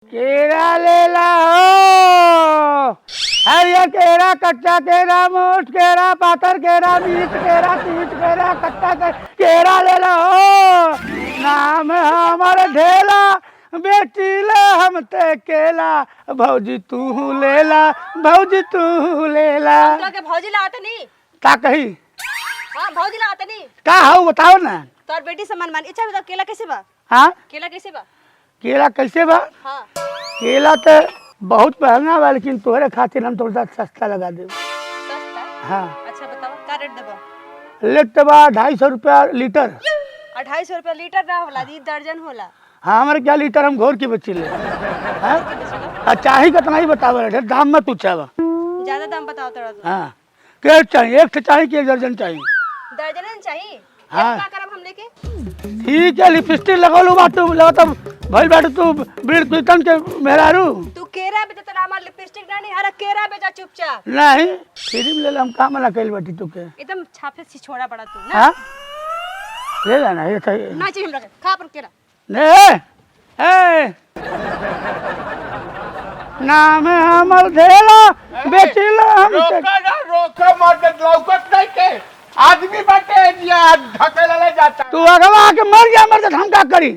केरा ले लाओ, हरियर केरा, कच्चा केरा, मोट केरा, पातर केरा, मीठ केरा, तीत केरा, कच्चा केरा ले लाओ। नाम हमार ढेला, बेटी ले हम ते केला, भौजी तू लेला, भौजी तू लेला। के भौजी ला आते नहीं का कही? हां भौजी ला आते नहीं का हो बताओ ना। तोर बेटी से मन इच्छा बताओ केला कैसे बा? हाँ केला कैसे बा? केला कैसे बा? हां केला तो बहुत महंगा बा, लेकिन तोहरे खातिर हम थोड़ा सस्ता लगा दे। सस्ता? हाँ अच्छा बताओ का रेट देबो? लेट बा 250 रुपया लीटर। 250 रुपया लीटर ना होला, दी दर्जन होला। हाँ हमारे क्या लीटर हम घोर के बच्ची ले। हाँ चाही कितना ही बतावा, दाम मत पूछावा। ज्यादा दाम बताओ थोड़ा तो। हाँ क्या चाहिए? एक चाहिए कि 1 दर्जन चाहिए? दर्जन चाहिए। हाँ। क्या करब हम लेके? ठीक है, लिपस्टिक लगा लो बात, तू लगा तब भाई बैठ तू बीड़ कीर्तन के मेहरारू। तू केरा बेचा तो हमार लिपस्टिक ना नहीं, हरा केरा बेचा चुपचाप। नहीं फ्री में ले ले, हम काम ना कैल बाटी तू के। एकदम छापे से छोड़ा पड़ा तू ना। हाँ ले लेना ये चाहिए ना चाहिए हमरा के, खा पर केरा। ने ए नाम है हमर ढेला, बेचिला हम रोका ना, रोका मत, लौकत नहीं के आदमी बाटे या ढकेला ले जाता। तू अगवा के मर गया, मर हम का करी?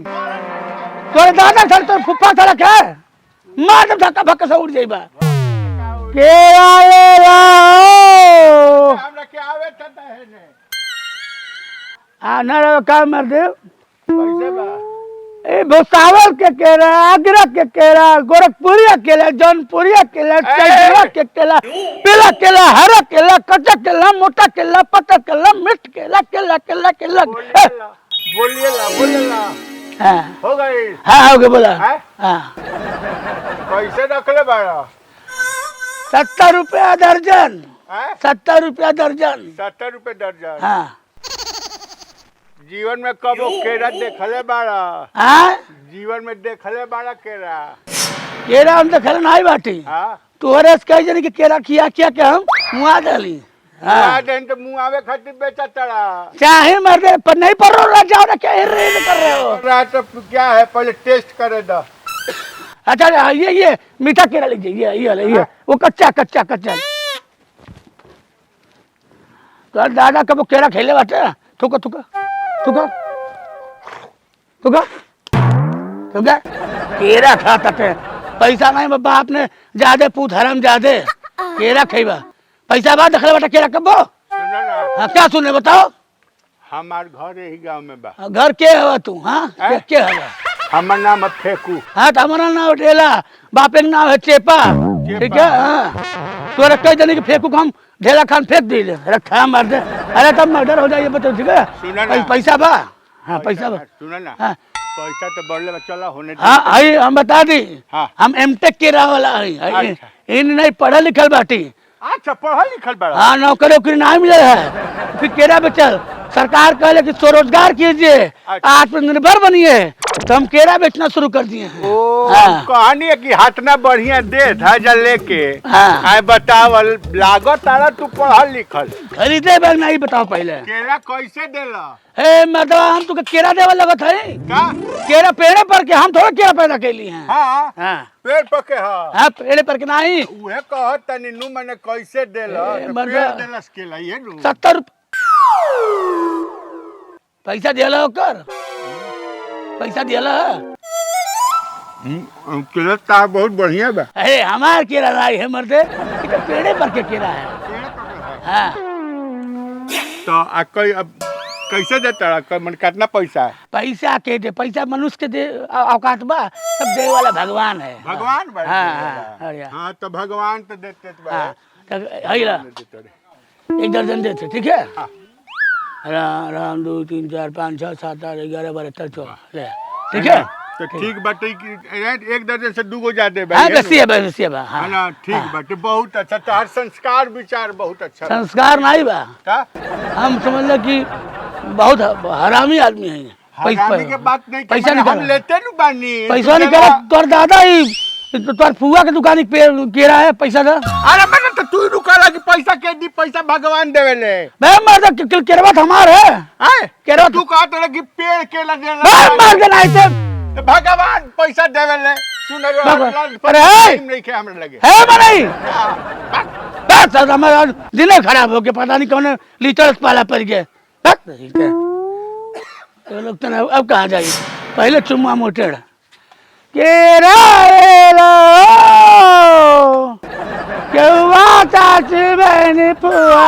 तोरे दादा सर तो फुप्पा सड़क है, मार दे धक्का फक्का से उड़ जाइबा। के आए लाओ हमरा के आवे त है ने आ न का मर दे। पैसे बा ए भोसावल के केला, आगरा के केला, गोरखपुरिया केला, जौनपुरिया केला, चैतवा के केला, पीला केला, हरा केला, कच्चा केला, मोटा केला, पतला केला, मीठ केला, केला केला केला। बोलिए ला हाँ हो गई। हाँ हो गया बोला। हैं? हाँ पैसे रखले बाड़ा 70 रुपया दर्जन, हैं? 70 रुपया दर्जन। 70 रुपए दर्जन। हाँ जीवन में कबो केरा देखले बाड़ा? हाँ जीवन में देखले बाड़ा केरा? केरा हम तो खेल नहीं बाटी, हाँ तोहरे से कह जनी कि केरा किया किया के हम मुआ डाली। हाँ दिन तो मुंह आवे खातिर बेचा तड़ा चाहे मर दे पर नहीं पड़ रहा, जाओ ना, क्या रेड कर रहे हो? रहा तो क्या है, पहले टेस्ट करे दो। अच्छा ये मीठा केला लीजिए, ये वो कच्चा कच्चा कच्चा। तो दादा कब केला खेले बाटे, थुका थुका थुका थुका थुका केरा खाता थे। पैसा नहीं बाबा, आपने ज्यादा पूत हराम ज्यादा केरा खेबा, पैसा बाद देखले बाटे केरा कब। सुनो ना, हाँ क्या सुने बताओ? हमार घर यही गांव में बा। घर के हवा तू? हाँ के हवा? हमार नाम है फेकू। हाँ तो हमारा नाम ढेला, बापे का नाम है चेपा। ठीक है हाँ, तोरा कई जने के फेंकू हम ढेला खान फेंक दी रखा मार दे। अरे तब मर्डर हो जाइए बताओ। ठीक है सुना ना। पैसा बा? हाँ पैसा बा। सुनो ना, हाँ पैसा तो बढ़ले बा, चला होने दे। हाँ आई हम बता दी। हाँ। हम एमटेक के रहा वाला है, अच्छा। इन नहीं पढ़ल लिखल बाटी। अच्छा पढ़ल लिखल बड़ा? हाँ नौकरी वोकरी नहीं मिले है, फिर केरा बेचल। सरकार कहले कि स्वरोजगार कीजिए, अच्छा। आत्मनिर्भर बनिए, तो हम केरा बेचना शुरू कर दिए हैं। ओ हाँ। कहानी है कि हाथना बढ़िया दे था जा लेके। हाँ। आए बतावल लागत तारा तू पढ़ल लिखल। खरीदे बैग नहीं बताओ पहले। केला कैसे देला? ए मतलब हम तुके केरा देवे लगत है? का? केरा पेड़े पर के, हम थोड़ा केरा पैदा कैली हैं। हाँ हाँ पेड़ पके हाँ। हाँ पेड़े पर के नहीं। उहे कहत तनी नु मने कैसे देला? ए, तो मर्दा। पेड़ देलस केला ये नु। 70 पैसा दिया ओकर, पैसा दिया। केला तार बहुत बढ़िया बा। अरे हमार केरा लाई है मर्दे, ये तो पेड़े पर के केरा है। पेड़ पके है। हाँ तो आ कोई अब कैसे देता है? मन कितना पैसा है? पैसा के दे, पैसा मनुष्य के दे औकात बा, सब दे वाला भगवान है। भगवान बा? हाँ हाँ अरे हाँ तो भगवान तो देते तो बा। हाँ तो हैला 1 दर्जन देते। ठीक है हाँ। राम 2 3 4 5 6 7 8 11 12 13 14 ले। ठीक है तो ठीक बाटे कि 1 दर्जन से 2 गो ज्यादा बा। हाँ बेसी है बेसी है बा। है हाँ ना? ठीक बाटे, बहुत अच्छा। तार संस्कार विचार बहुत अच्छा बा। संस्कार नहीं बा, का? हम समझ ले कि बहुत हरामी आदमी है। हरामी के बात नहीं, पैसा हम निकाला, लेते नु बानी। पैसा निकाला। तोर दादा ही तोर फुआ के दुकान पे केरा है, पैसा दे। अरे मैंने तो तू रुकाला कि पैसा के दी, पैसा भगवान देवेले। मैं मर्द केरवा हमार है। हैं? केरवा तू कहत रहे कि पेड़ केला देला। मैं मर्द नहीं थे। तो भगवान पैसा देवेले। सुनर अरे है नहीं के हमरा लगे है बनई हाँ, बस हमारा दिने खराब हो गया पता नहीं कौन लीटर पाला पड़ गया बस ठीक है तो लोग तो अब कहाँ जाइए पहले चुम्मा मोटेड़ा केरा लो केवा चाची बहनी फुआ